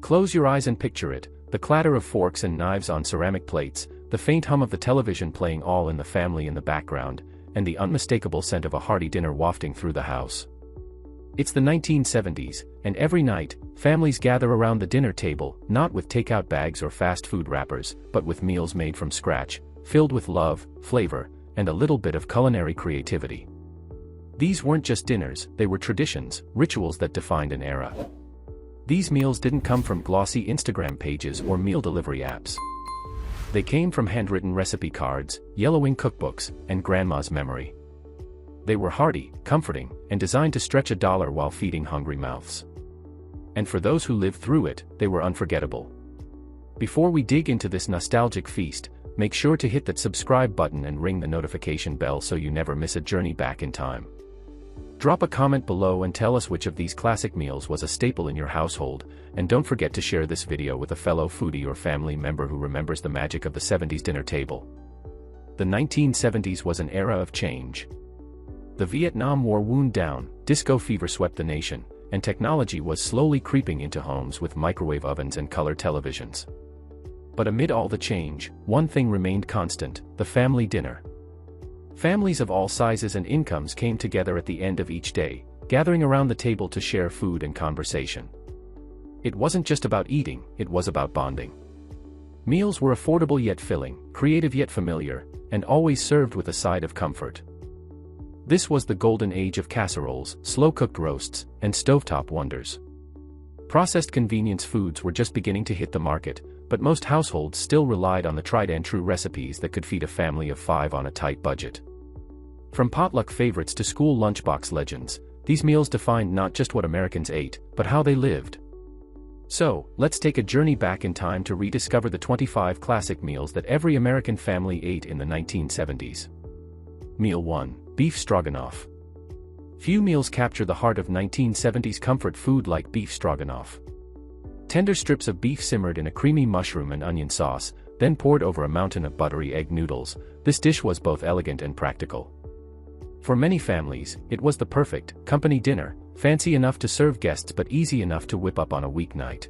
Close your eyes and picture it, the clatter of forks and knives on ceramic plates, the faint hum of the television playing All in the Family in the background, and the unmistakable scent of a hearty dinner wafting through the house. It's the 1970s, and every night, families gather around the dinner table, not with takeout bags or fast food wrappers, but with meals made from scratch, filled with love, flavor, and a little bit of culinary creativity. These weren't just dinners, they were traditions, rituals that defined an era. These meals didn't come from glossy Instagram pages or meal delivery apps. They came from handwritten recipe cards, yellowing cookbooks, and grandma's memory. They were hearty, comforting, and designed to stretch a dollar while feeding hungry mouths. And for those who lived through it, they were unforgettable. Before we dig into this nostalgic feast, make sure to hit that subscribe button and ring the notification bell so you never miss a journey back in time. Drop a comment below and tell us which of these classic meals was a staple in your household, and don't forget to share this video with a fellow foodie or family member who remembers the magic of the 70s dinner table. The 1970s was an era of change. The Vietnam War wound down, disco fever swept the nation, and technology was slowly creeping into homes with microwave ovens and color televisions. But amid all the change, one thing remained constant: the family dinner. Families of all sizes and incomes came together at the end of each day, gathering around the table to share food and conversation. It wasn't just about eating, it was about bonding. Meals were affordable yet filling, creative yet familiar, and always served with a side of comfort. This was the golden age of casseroles, slow-cooked roasts, and stovetop wonders. Processed convenience foods were just beginning to hit the market, but most households still relied on the tried-and-true recipes that could feed a family of 5 on a tight budget. From potluck favorites to school lunchbox legends, these meals defined not just what Americans ate, but how they lived. So, let's take a journey back in time to rediscover the 25 classic meals that every American family ate in the 1970s. Meal 1. Beef stroganoff. Few meals capture the heart of 1970s comfort food like beef stroganoff. Tender strips of beef simmered in a creamy mushroom and onion sauce, then poured over a mountain of buttery egg noodles, this dish was both elegant and practical. For many families, it was the perfect company dinner, fancy enough to serve guests but easy enough to whip up on a weeknight.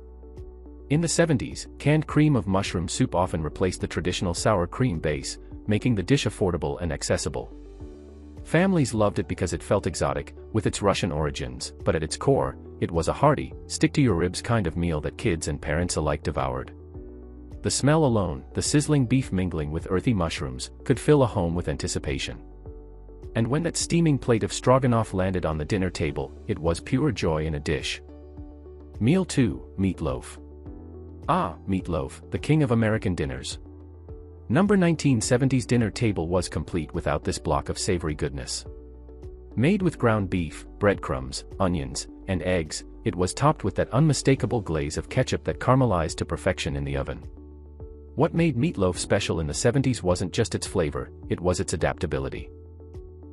In the 70s, canned cream of mushroom soup often replaced the traditional sour cream base, making the dish affordable and accessible. Families loved it because it felt exotic, with its Russian origins, but at its core, it was a hearty, stick-to-your-ribs kind of meal that kids and parents alike devoured. The smell alone, the sizzling beef mingling with earthy mushrooms, could fill a home with anticipation. And when that steaming plate of stroganoff landed on the dinner table, it was pure joy in a dish. Meal 2. Meatloaf. Ah, meatloaf, the king of American dinners. Number 1970s dinner table was complete without this block of savory goodness. Made with ground beef, breadcrumbs, onions, and eggs, it was topped with that unmistakable glaze of ketchup that caramelized to perfection in the oven. What made meatloaf special in the 70s wasn't just its flavor, it was its adaptability.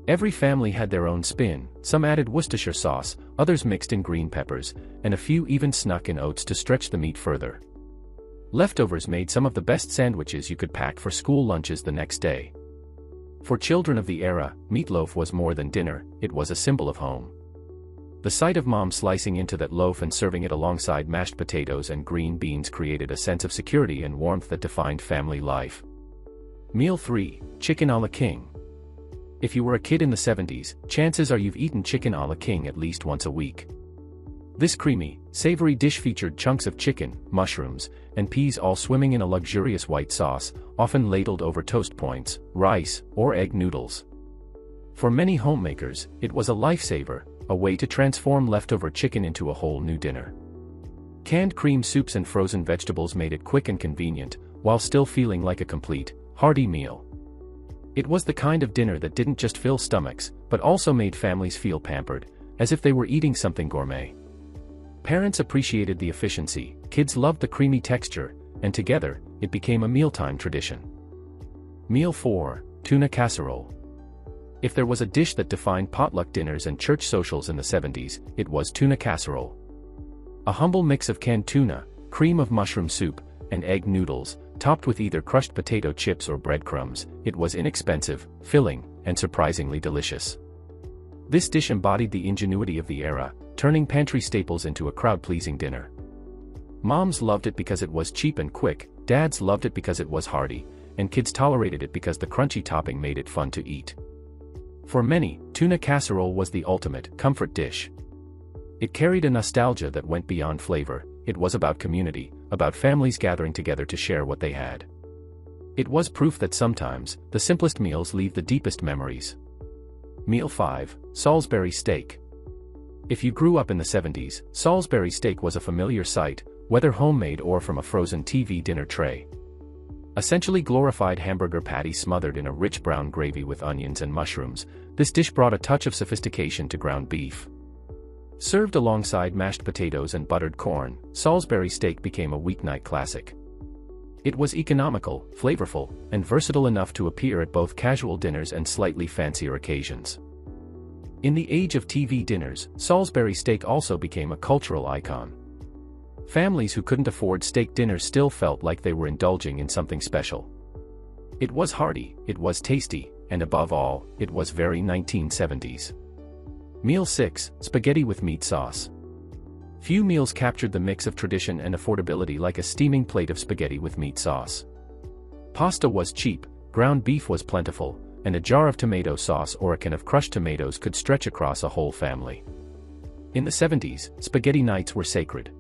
Every family had their own spin, some added Worcestershire sauce, others mixed in green peppers, and a few even snuck in oats to stretch the meat further. Leftovers made some of the best sandwiches you could pack for school lunches the next day. For children of the era, meatloaf was more than dinner, it was a symbol of home. The sight of mom slicing into that loaf and serving it alongside mashed potatoes and green beans created a sense of security and warmth that defined family life. Meal 3. Chicken a la king. If you were a kid in the 70s, chances are you've eaten chicken a la king at least once a week. This creamy, savory dish featured chunks of chicken, mushrooms, and peas all swimming in a luxurious white sauce, often ladled over toast points, rice, or egg noodles. For many homemakers, it was a lifesaver, a way to transform leftover chicken into a whole new dinner. Canned cream soups and frozen vegetables made it quick and convenient, while still feeling like a complete, hearty meal. It was the kind of dinner that didn't just fill stomachs, but also made families feel pampered, as if they were eating something gourmet. Parents appreciated the efficiency, kids loved the creamy texture, and together, it became a mealtime tradition. Meal 4. Tuna casserole. If there was a dish that defined potluck dinners and church socials in the 70s, it was tuna casserole. A humble mix of canned tuna, cream of mushroom soup, and egg noodles, topped with either crushed potato chips or breadcrumbs, it was inexpensive, filling, and surprisingly delicious. This dish embodied the ingenuity of the era, turning pantry staples into a crowd-pleasing dinner. Moms loved it because it was cheap and quick, dads loved it because it was hearty, and kids tolerated it because the crunchy topping made it fun to eat. For many, tuna casserole was the ultimate comfort dish. It carried a nostalgia that went beyond flavor. It was about community, about families gathering together to share what they had. It was proof that sometimes, the simplest meals leave the deepest memories. Meal 5, Salisbury steak. If you grew up in the 70s, Salisbury steak was a familiar sight, whether homemade or from a frozen TV dinner tray. Essentially glorified hamburger patty smothered in a rich brown gravy with onions and mushrooms, this dish brought a touch of sophistication to ground beef. Served alongside mashed potatoes and buttered corn, Salisbury steak became a weeknight classic. It was economical, flavorful, and versatile enough to appear at both casual dinners and slightly fancier occasions. In the age of TV dinners, Salisbury steak also became a cultural icon. Families who couldn't afford steak dinners still felt like they were indulging in something special. It was hearty, it was tasty, and above all, it was very 1970s. Meal 6, Spaghetti with meat sauce. Few meals captured the mix of tradition and affordability like a steaming plate of spaghetti with meat sauce. Pasta was cheap, ground beef was plentiful, and a jar of tomato sauce or a can of crushed tomatoes could stretch across a whole family. In the 70s, spaghetti nights were sacred.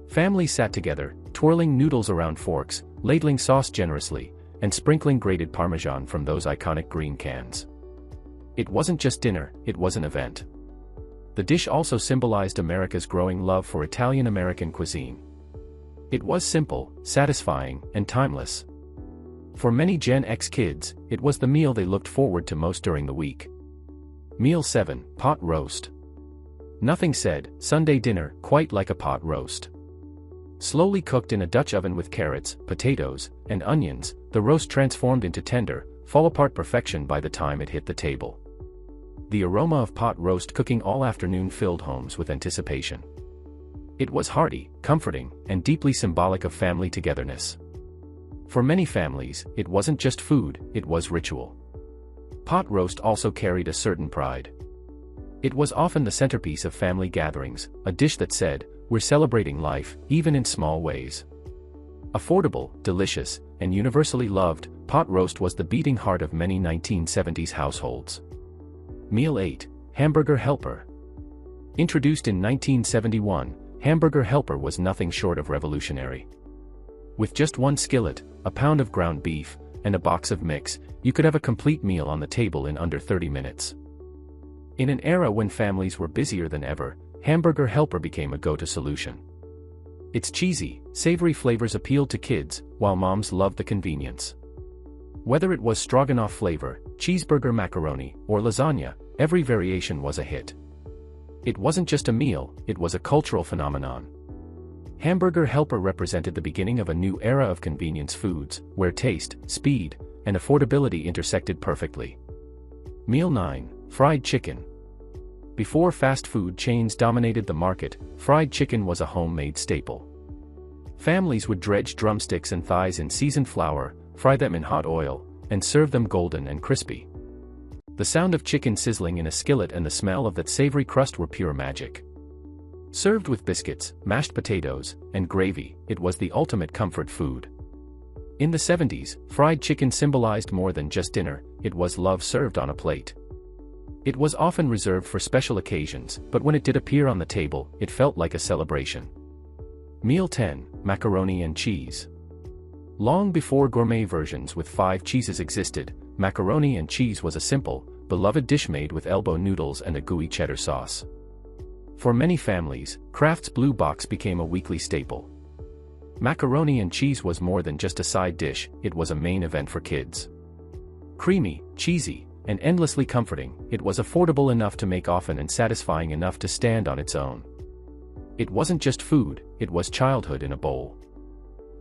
Families sat together, twirling noodles around forks, ladling sauce generously, and sprinkling grated Parmesan from those iconic green cans. It wasn't just dinner, it was an event. The dish also symbolized America's growing love for Italian-American cuisine. It was simple, satisfying, and timeless. For many Gen X kids, it was the meal they looked forward to most during the week. Meal 7, Pot roast. Nothing said, Sunday dinner, quite like a pot roast. Slowly cooked in a Dutch oven with carrots, potatoes, and onions, the roast transformed into tender, fall-apart perfection by the time it hit the table. The aroma of pot roast cooking all afternoon filled homes with anticipation. It was hearty, comforting, and deeply symbolic of family togetherness. For many families, it wasn't just food, it was ritual. Pot roast also carried a certain pride. It was often the centerpiece of family gatherings, a dish that said, "We're celebrating life, even in small ways." Affordable, delicious, and universally loved, pot roast was the beating heart of many 1970s households. Meal 8, Hamburger Helper. Introduced in 1971, Hamburger Helper was nothing short of revolutionary. With just one skillet, a pound of ground beef, and a box of mix, you could have a complete meal on the table in under 30 minutes. In an era when families were busier than ever, Hamburger Helper became a go-to solution. Its cheesy, savory flavors appealed to kids, while moms loved the convenience. Whether it was stroganoff flavor, cheeseburger macaroni, or lasagna, every variation was a hit. It wasn't just a meal, it was a cultural phenomenon. Hamburger Helper represented the beginning of a new era of convenience foods, where taste, speed, and affordability intersected perfectly. Meal 9, Fried chicken. Before fast food chains dominated the market, fried chicken was a homemade staple. Families would dredge drumsticks and thighs in seasoned flour, fry them in hot oil, and serve them golden and crispy. The sound of chicken sizzling in a skillet and the smell of that savory crust were pure magic. Served with biscuits, mashed potatoes, and gravy, it was the ultimate comfort food. In the 70s, fried chicken symbolized more than just dinner, it was love served on a plate. It was often reserved for special occasions, but when it did appear on the table, it felt like a celebration. Meal 10, Macaroni and cheese. Long before gourmet versions with 5 cheeses existed, macaroni and cheese was a simple, beloved dish made with elbow noodles and a gooey cheddar sauce. For many families, Kraft's Blue Box became a weekly staple. Macaroni and cheese was more than just a side dish, it was a main event for kids. Creamy, cheesy, and endlessly comforting, it was affordable enough to make often and satisfying enough to stand on its own. It wasn't just food, it was childhood in a bowl.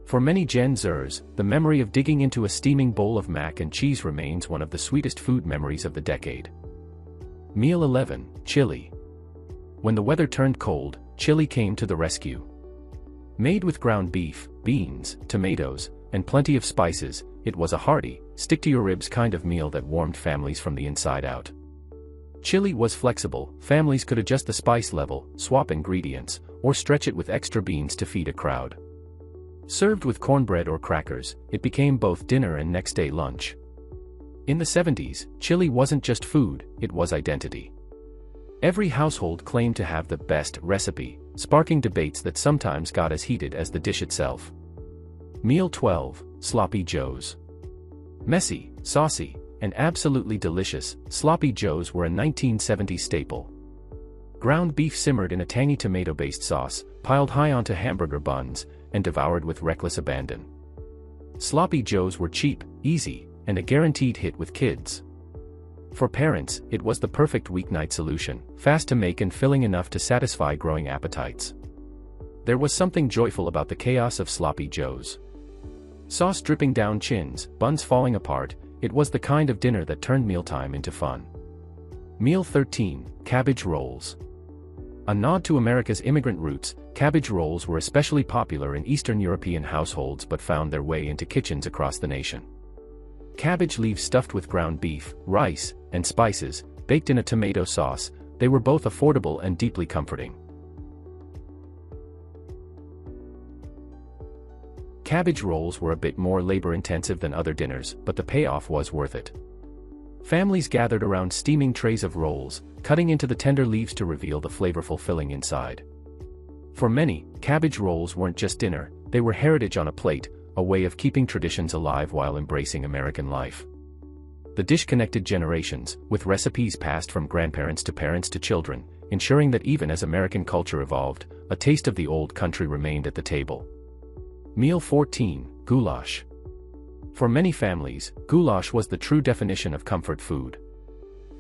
For many Gen Zers, the memory of digging into a steaming bowl of mac and cheese remains one of the sweetest food memories of the decade. Meal 11, Chili. When the weather turned cold, chili came to the rescue. Made with ground beef, beans, tomatoes, and plenty of spices, it was a hearty, stick-to-your-ribs kind of meal that warmed families from the inside out. Chili was flexible, families could adjust the spice level, swap ingredients, or stretch it with extra beans to feed a crowd. Served with cornbread or crackers, it became both dinner and next-day lunch. In the 70s, chili wasn't just food, it was identity. Every household claimed to have the best recipe, sparking debates that sometimes got as heated as the dish itself. Meal 12, Sloppy Joes. Messy, saucy, and absolutely delicious, Sloppy Joes were a 1970s staple. Ground beef simmered in a tangy tomato-based sauce, piled high onto hamburger buns, and devoured with reckless abandon. Sloppy Joes were cheap, easy, and a guaranteed hit with kids. For parents, it was the perfect weeknight solution, fast to make and filling enough to satisfy growing appetites. There was something joyful about the chaos of Sloppy Joes. Sauce dripping down chins, buns falling apart, it was the kind of dinner that turned mealtime into fun. Meal 13, Cabbage Rolls. A nod to America's immigrant roots, cabbage rolls were especially popular in Eastern European households but found their way into kitchens across the nation. Cabbage leaves stuffed with ground beef, rice, and spices, baked in a tomato sauce, they were both affordable and deeply comforting. Cabbage rolls were a bit more labor-intensive than other dinners, but the payoff was worth it. Families gathered around steaming trays of rolls, cutting into the tender leaves to reveal the flavorful filling inside. For many, cabbage rolls weren't just dinner, they were heritage on a plate, a way of keeping traditions alive while embracing American life. The dish connected generations, with recipes passed from grandparents to parents to children, ensuring that even as American culture evolved, a taste of the old country remained at the table. Meal 14, Goulash. For many families, goulash was the true definition of comfort food.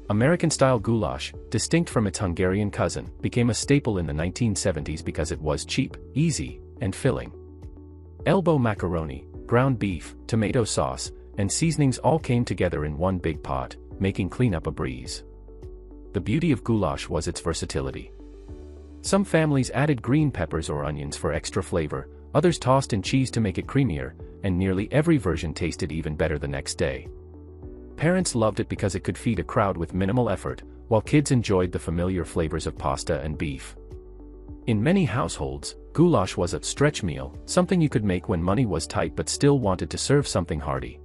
American-style goulash, distinct from its Hungarian cousin, became a staple in the 1970s because it was cheap, easy, and filling. Elbow macaroni, ground beef, tomato sauce, and seasonings all came together in one big pot, making cleanup a breeze. The beauty of goulash was its versatility. Some families added green peppers or onions for extra flavor, others tossed in cheese to make it creamier, and nearly every version tasted even better the next day. Parents loved it because it could feed a crowd with minimal effort, while kids enjoyed the familiar flavors of pasta and beef. In many households, goulash was a stretch meal, something you could make when money was tight but still wanted to serve something hearty.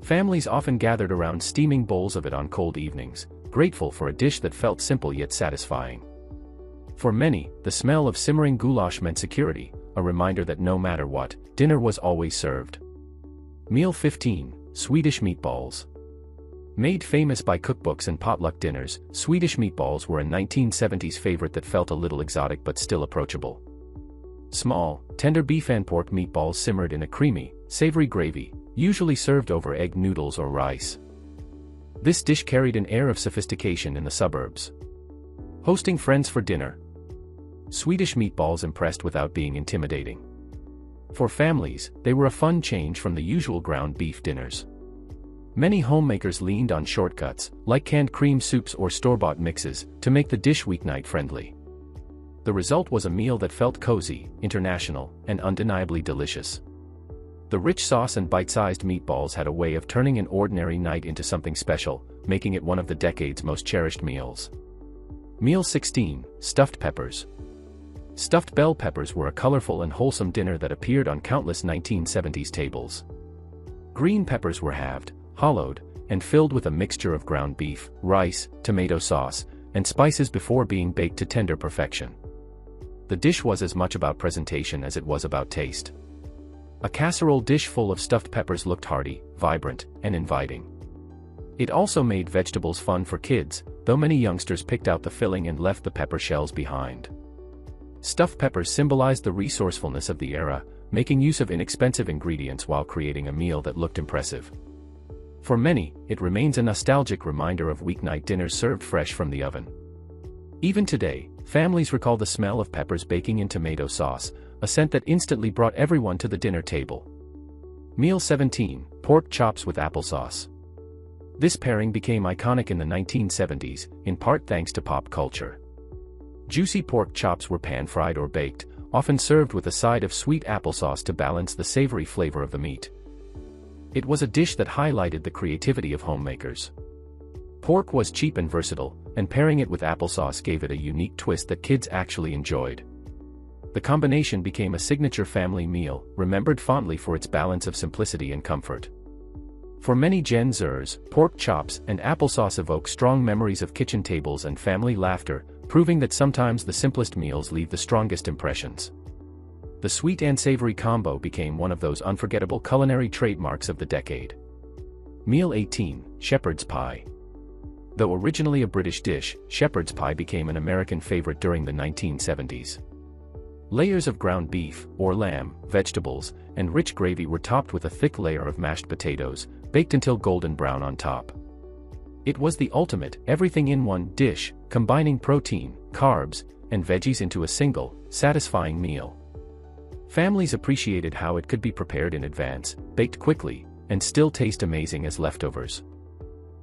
Families often gathered around steaming bowls of it on cold evenings, grateful for a dish that felt simple yet satisfying. For many, the smell of simmering goulash meant security, a reminder that no matter what, dinner was always served. Meal 15, Swedish Meatballs. Made famous by cookbooks and potluck dinners, Swedish meatballs were a 1970s favorite that felt a little exotic but still approachable. Small, tender beef and pork meatballs simmered in a creamy, savory gravy, usually served over egg noodles or rice. This dish carried an air of sophistication in the suburbs. Hosting friends for dinner, Swedish meatballs impressed without being intimidating. For families, they were a fun change from the usual ground beef dinners. Many homemakers leaned on shortcuts, like canned cream soups or store-bought mixes, to make the dish weeknight friendly. The result was a meal that felt cozy, international, and undeniably delicious. The rich sauce and bite-sized meatballs had a way of turning an ordinary night into something special, making it one of the decade's most cherished meals. Meal 16, Stuffed Peppers. Stuffed bell peppers were a colorful and wholesome dinner that appeared on countless 1970s tables. Green peppers were halved, hollowed, and filled with a mixture of ground beef, rice, tomato sauce, and spices before being baked to tender perfection. The dish was as much about presentation as it was about taste. A casserole dish full of stuffed peppers looked hearty, vibrant, and inviting. It also made vegetables fun for kids, though many youngsters picked out the filling and left the pepper shells behind. Stuffed peppers symbolized the resourcefulness of the era, making use of inexpensive ingredients while creating a meal that looked impressive. For many, it remains a nostalgic reminder of weeknight dinners served fresh from the oven. Even today, families recall the smell of peppers baking in tomato sauce, a scent that instantly brought everyone to the dinner table. Meal 17, Pork Chops with Applesauce. This pairing became iconic in the 1970s, in part thanks to pop culture. Juicy pork chops were pan-fried or baked, often served with a side of sweet applesauce to balance the savory flavor of the meat. It was a dish that highlighted the creativity of homemakers. Pork was cheap and versatile, and pairing it with applesauce gave it a unique twist that kids actually enjoyed. The combination became a signature family meal, remembered fondly for its balance of simplicity and comfort. For many Gen Zers, pork chops and applesauce evoke strong memories of kitchen tables and family laughter, proving that sometimes the simplest meals leave the strongest impressions. The sweet and savory combo became one of those unforgettable culinary trademarks of the decade. Meal 18, Shepherd's Pie. Though originally a British dish, shepherd's pie became an American favorite during the 1970s. Layers of ground beef, or lamb, vegetables, and rich gravy were topped with a thick layer of mashed potatoes, baked until golden brown on top. It was the ultimate, everything-in-one dish, combining protein, carbs, and veggies into a single, satisfying meal. Families appreciated how it could be prepared in advance, baked quickly, and still taste amazing as leftovers.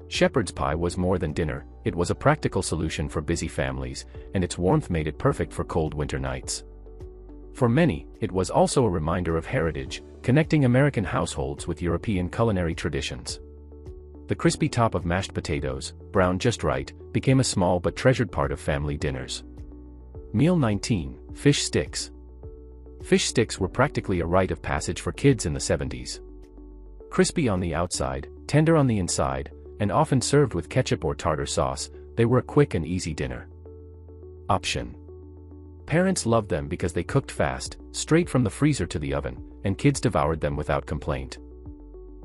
Shepherd's pie was more than dinner, it was a practical solution for busy families, and its warmth made it perfect for cold winter nights. For many, it was also a reminder of heritage, connecting American households with European culinary traditions. The crispy top of mashed potatoes, browned just right, became a small but treasured part of family dinners. Meal 19, Fish Sticks. Fish sticks were practically a rite of passage for kids in the 70s. Crispy on the outside, tender on the inside, and often served with ketchup or tartar sauce, they were a quick and easy dinner option. Parents loved them because they cooked fast, straight from the freezer to the oven, and kids devoured them without complaint.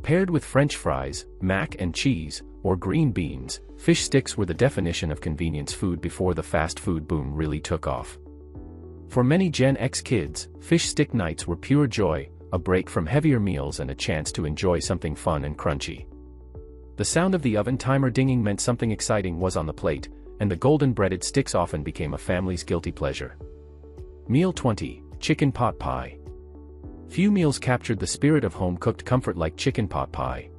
Paired with French fries, mac and cheese, or green beans, fish sticks were the definition of convenience food before the fast food boom really took off. For many Gen X kids, fish stick nights were pure joy, a break from heavier meals and a chance to enjoy something fun and crunchy. The sound of the oven timer dinging meant something exciting was on the plate, and the golden breaded sticks often became a family's guilty pleasure. Meal 20, Chicken Pot Pie. Few meals captured the spirit of home-cooked comfort like chicken pot pie.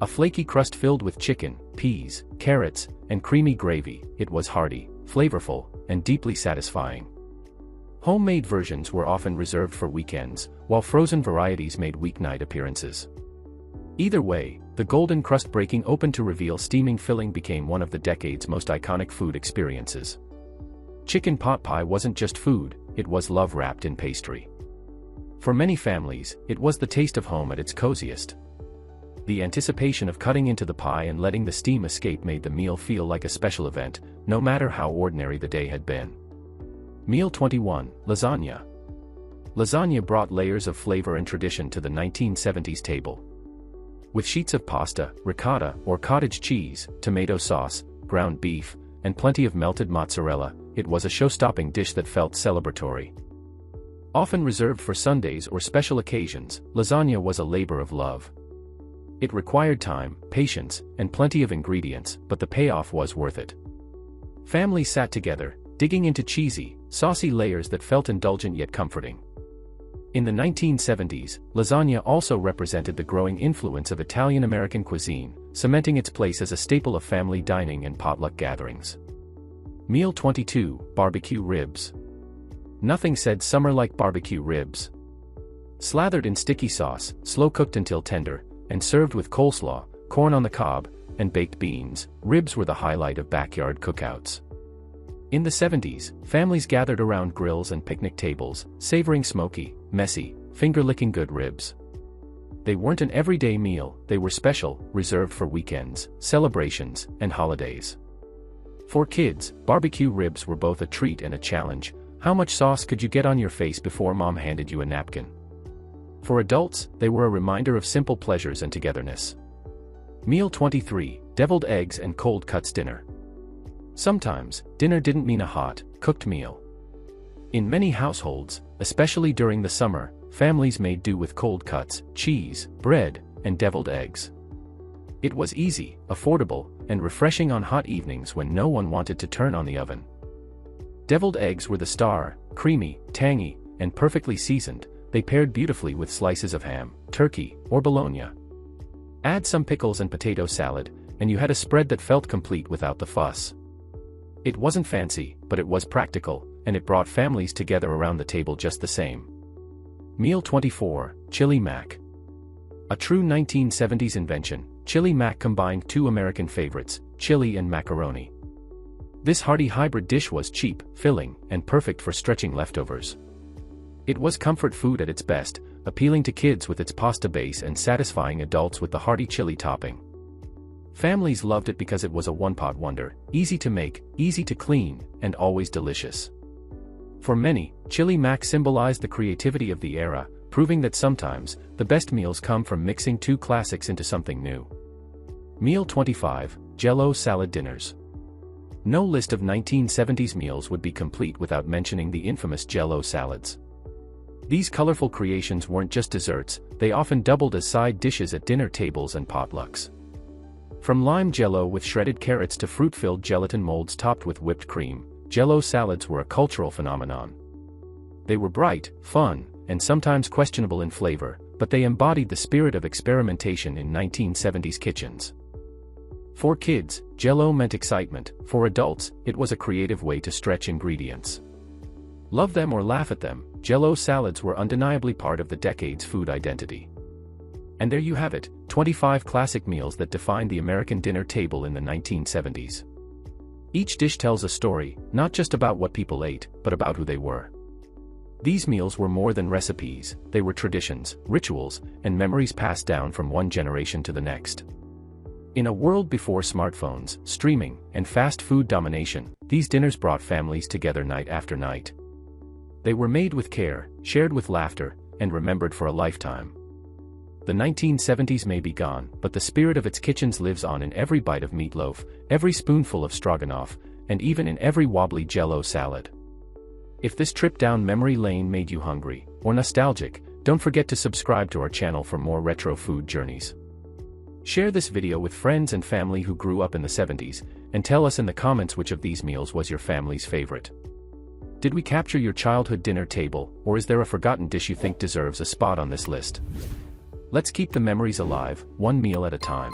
A flaky crust filled with chicken, peas, carrots, and creamy gravy, it was hearty, flavorful, and deeply satisfying. Homemade versions were often reserved for weekends, while frozen varieties made weeknight appearances. Either way, the golden crust breaking open to reveal steaming filling became one of the decade's most iconic food experiences. Chicken pot pie wasn't just food, it was love wrapped in pastry. For many families, it was the taste of home at its coziest. The anticipation of cutting into the pie and letting the steam escape made the meal feel like a special event, no matter how ordinary the day had been. Meal 21, Lasagna. Lasagna brought layers of flavor and tradition to the 1970s table. With sheets of pasta, ricotta or cottage cheese, tomato sauce, ground beef, and plenty of melted mozzarella, it was a show-stopping dish that felt celebratory. Often reserved for Sundays or special occasions, lasagna was a labor of love. It required time, patience, and plenty of ingredients, but the payoff was worth it. Families sat together, digging into cheesy, saucy layers that felt indulgent yet comforting. In the 1970s, lasagna also represented the growing influence of Italian-American cuisine, cementing its place as a staple of family dining and potluck gatherings. Meal 22, Barbecue Ribs. Nothing said summer like barbecue ribs. Slathered in sticky sauce, slow-cooked until tender, and served with coleslaw, corn on the cob, and baked beans, ribs were the highlight of backyard cookouts. In the 70s, families gathered around grills and picnic tables, savoring smoky, messy, finger-licking good ribs. They weren't an everyday meal, they were special, reserved for weekends, celebrations, and holidays. For kids, barbecue ribs were both a treat and a challenge. How much sauce could you get on your face before mom handed you a napkin? For adults, they were a reminder of simple pleasures and togetherness. Meal 23, Deviled Eggs and Cold Cuts Dinner. Sometimes, dinner didn't mean a hot, cooked meal. In many households, especially during the summer, families made do with cold cuts, cheese, bread, and deviled eggs. It was easy, affordable, and refreshing on hot evenings when no one wanted to turn on the oven. Deviled eggs were the star, creamy, tangy, and perfectly seasoned. They paired beautifully with slices of ham, turkey, or bologna. Add some pickles and potato salad, and you had a spread that felt complete without the fuss. It wasn't fancy, but it was practical, and it brought families together around the table just the same. Meal 24, Chili Mac. A true 1970s invention, Chili Mac combined two American favorites, chili and macaroni. This hearty hybrid dish was cheap, filling, and perfect for stretching leftovers. It was comfort food at its best, appealing to kids with its pasta base and satisfying adults with the hearty chili topping. Families loved it because it was a one-pot wonder, easy to make, easy to clean, and always delicious. For many, Chili Mac symbolized the creativity of the era, proving that sometimes, the best meals come from mixing two classics into something new. Meal 25, Jell-O Salad Dinners. No list of 1970s meals would be complete without mentioning the infamous Jell-O salads. These colorful creations weren't just desserts, they often doubled as side dishes at dinner tables and potlucks. From lime Jell-O with shredded carrots to fruit-filled gelatin molds topped with whipped cream, Jell-O salads were a cultural phenomenon. They were bright, fun, and sometimes questionable in flavor, but they embodied the spirit of experimentation in 1970s kitchens. For kids, Jell-O meant excitement. For adults, it was a creative way to stretch ingredients. Love them or laugh at them, Jell-O salads were undeniably part of the decade's food identity. And there you have it, 25 classic meals that defined the American dinner table in the 1970s. Each dish tells a story, not just about what people ate, but about who they were. These meals were more than recipes, they were traditions, rituals, and memories passed down from one generation to the next. In a world before smartphones, streaming, and fast food domination, these dinners brought families together night after night. They were made with care, shared with laughter, and remembered for a lifetime. The 1970s may be gone, but the spirit of its kitchens lives on in every bite of meatloaf, every spoonful of stroganoff, and even in every wobbly Jell-O salad. If this trip down memory lane made you hungry, or nostalgic, don't forget to subscribe to our channel for more retro food journeys. Share this video with friends and family who grew up in the 70s, and tell us in the comments which of these meals was your family's favorite. Did we capture your childhood dinner table, or is there a forgotten dish you think deserves a spot on this list? Let's keep the memories alive, one meal at a time.